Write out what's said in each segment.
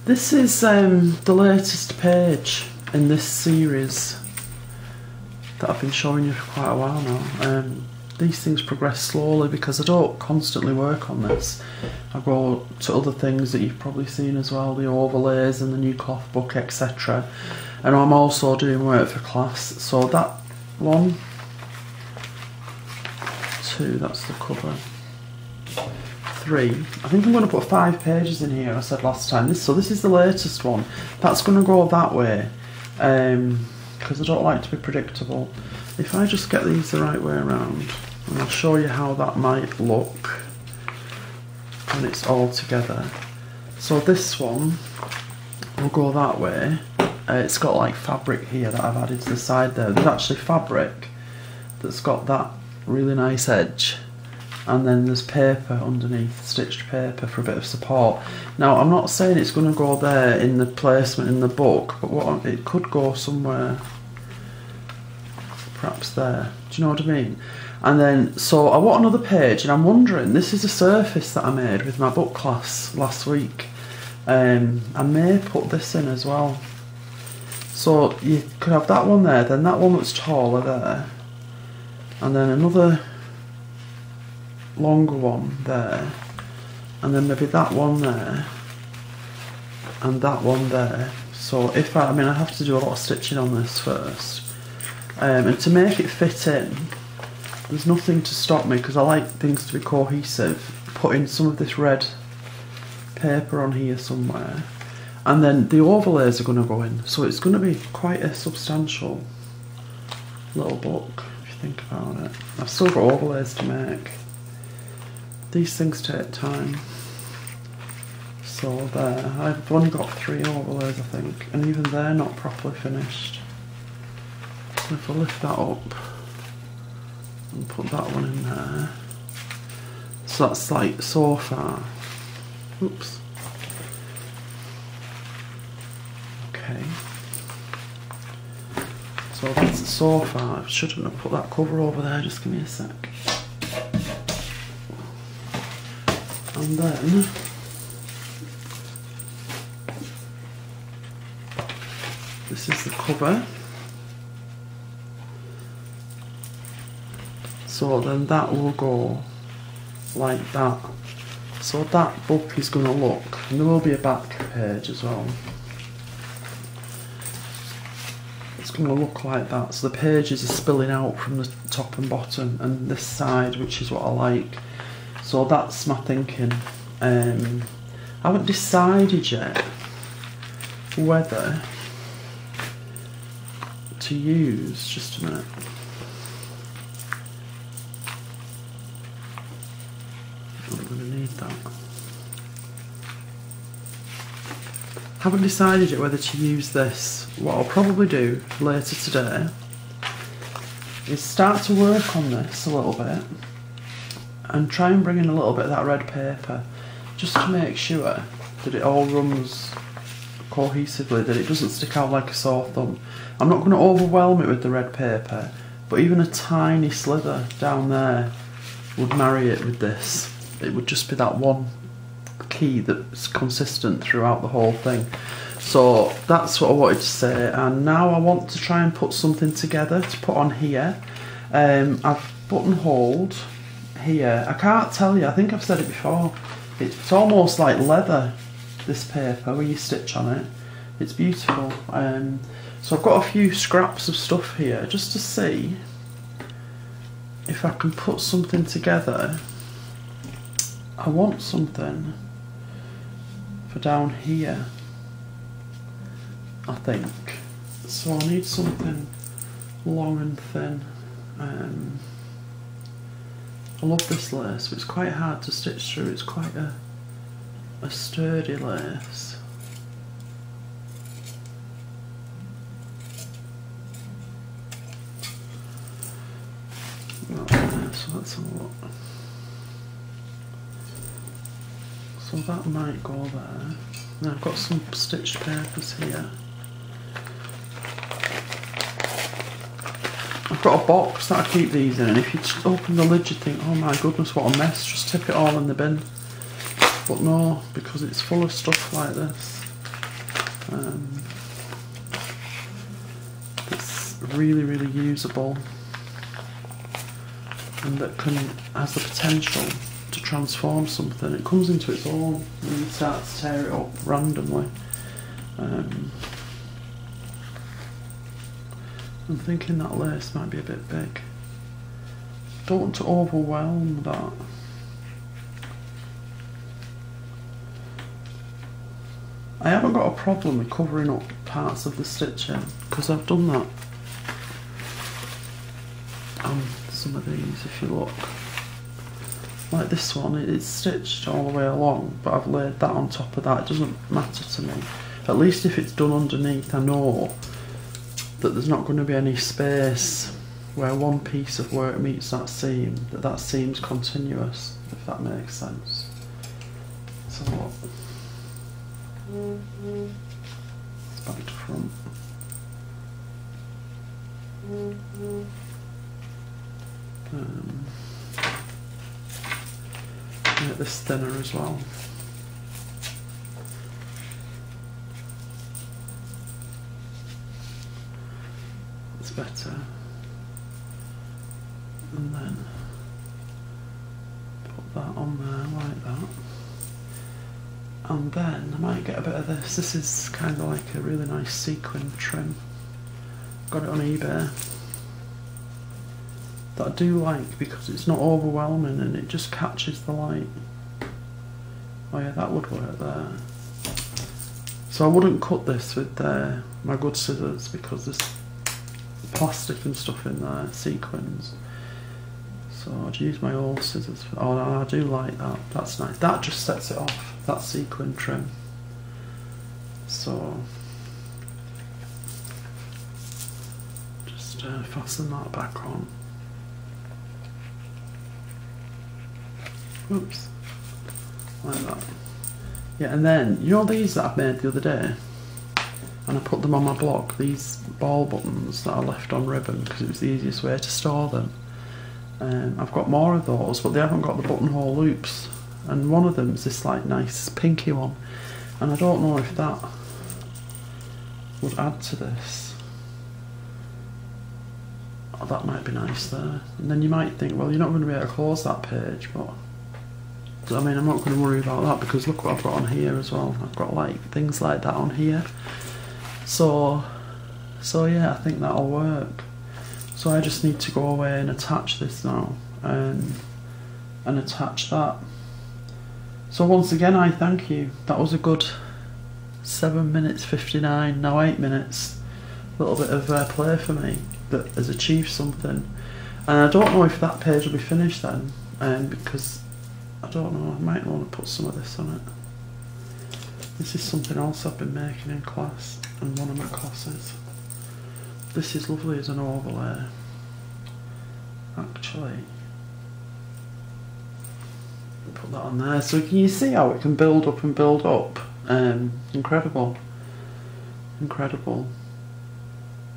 This is the latest page in this series that I've been showing you for quite a while now. These things progress slowly because I don't constantly work on this. I go to other things that you've probably seen as well, the overlays and the new cloth book, etc. And I'm also doing work for class. So that 1, 2, that's the cover. 3, I think I'm going to put 5 pages in here, I said last time. So this is the latest one. That's going to go that way, because I don't like to be predictable. If I just get these the right way around, and I'll show you how that might look when it's all together. So this one will go that way. It's got like fabric here that I've added to the side there. There's actually fabric that's got that really nice edge. And then there's paper underneath, stitched paper for a bit of support. Now, I'm not saying it's going to go there in the placement in the book, but it could go somewhere, perhaps there. Do you know what I mean? And then, so I want another page, and I'm wondering, this is a surface that I made with my book class last week. I may put this in as well. So you could have that one there, then that one that's taller there, and then another longer one there, and then maybe that one there and that one there. So if I mean I have to do a lot of stitching on this first, and to make it fit in, there's nothing to stop me, because I like things to be cohesive, putting some of this red paper on here somewhere, and then the overlays are going to go in, so it's going to be quite a substantial little book if you think about it. I've still got overlays to make. These things take time. So there, I've only got 3 overlays I think, and even they're not properly finished. So if I lift that up and put that one in there, so that's like so far. Oops. Okay. So that's so far. I shouldn't have put that cover over there, just give me a sec. And then this is the cover. So then that will go like that. So that book is going to look, and there will be a back page as well. It's going to look like that. So the pages are spilling out from the top and bottom, and this side, which is what I like. So that's my thinking. I haven't decided yet whether to use, just a minute. I'm going to need that. Haven't decided yet whether to use this. What I'll probably do later today is start to work on this a little bit, and try and bring in a little bit of that red paper, just to make sure that it all runs cohesively, that it doesn't stick out like a sore thumb. I'm not going to overwhelm it with the red paper, but even a tiny slither down there would marry it with this. It would just be that one key that's consistent throughout the whole thing. So that's what I wanted to say, and now I want to try and put something together to put on here. I've buttonholed here. I can't tell you, I think I've said it before, it's almost like leather, this paper, where you stitch on it. It's beautiful. So I've got a few scraps of stuff here just to see if I can put something together. I want something for down here, I think. So I need something long and thin. I love this lace, but it's quite hard to stitch through. It's quite a sturdy lace. Okay, so let's have a look. So that might go there. Now I've got some stitched papers here. I've got a box that I keep these in, and if you just open the lid you think, oh my goodness, what a mess, just tip it all in the bin. But no, because it's full of stuff like this. It's really, really usable, and that has the potential to transform something. It comes into its own when you start to tear it up randomly. I'm thinking that lace might be a bit big. Don't want to overwhelm that. I haven't got a problem with covering up parts of the stitching because I've done that on some of these. If you look, like this one, it's stitched all the way along, but I've laid that on top of that. It doesn't matter to me. At least if it's done underneath, I know that there's not going to be any space where one piece of work meets that seam, that seam's continuous, if that makes sense. So it's back to front. Make this thinner as well. It's better. And then put that on there like that. And then I might get a bit of this. This is kind of like a really nice sequin trim. Got it on eBay. That I do like because it's not overwhelming and it just catches the light. Oh yeah, that would work there. So I wouldn't cut this with my good scissors because there's plastic and stuff in there, sequins. So I'd use my old scissors. Oh no, I do like that. That's nice. That just sets it off. That sequin trim. So just fasten that back on. Oops. Like that. Yeah, and then, you know these that I made the other day? And I put them on my blog, these ball buttons that I left on ribbon because it was the easiest way to store them. I've got more of those, but they haven't got the buttonhole loops. And one of them is this like nice pinky one. And I don't know if that would add to this. Oh, that might be nice there. And then you might think, well, you're not going to be able to close that page, but I mean, I'm not going to worry about that because look what I've got on here as well. I've got like things like that on here. So yeah, I think that'll work. So I just need to go away and attach this now and attach that. So once again, I thank you. That was a good 7 minutes 59, now 8 minutes. A little bit of play for me that has achieved something. And I don't know if that page will be finished then, because I don't know, I might want to put some of this on it. This is something else I've been making in class, and one of my classes. This is lovely as an overlay. Actually, put that on there. So can you see how it can build up and build up? Incredible. Incredible.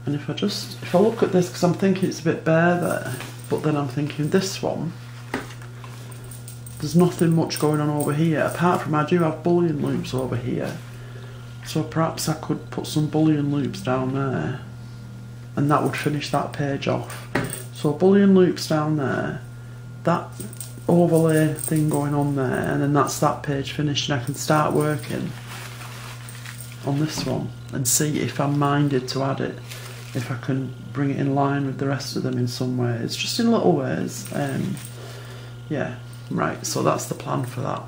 And if I look at this, because I'm thinking it's a bit bare there, but then I'm thinking this one, there's nothing much going on over here, apart from I do have bullion loops over here. So perhaps I could put some bullion loops down there, and that would finish that page off. So bullion loops down there, that overlay thing going on there, and then that's that page finished, and I can start working on this one and see if I'm minded to add it, if I can bring it in line with the rest of them in some ways, just in little ways. Yeah, right, so that's the plan for that.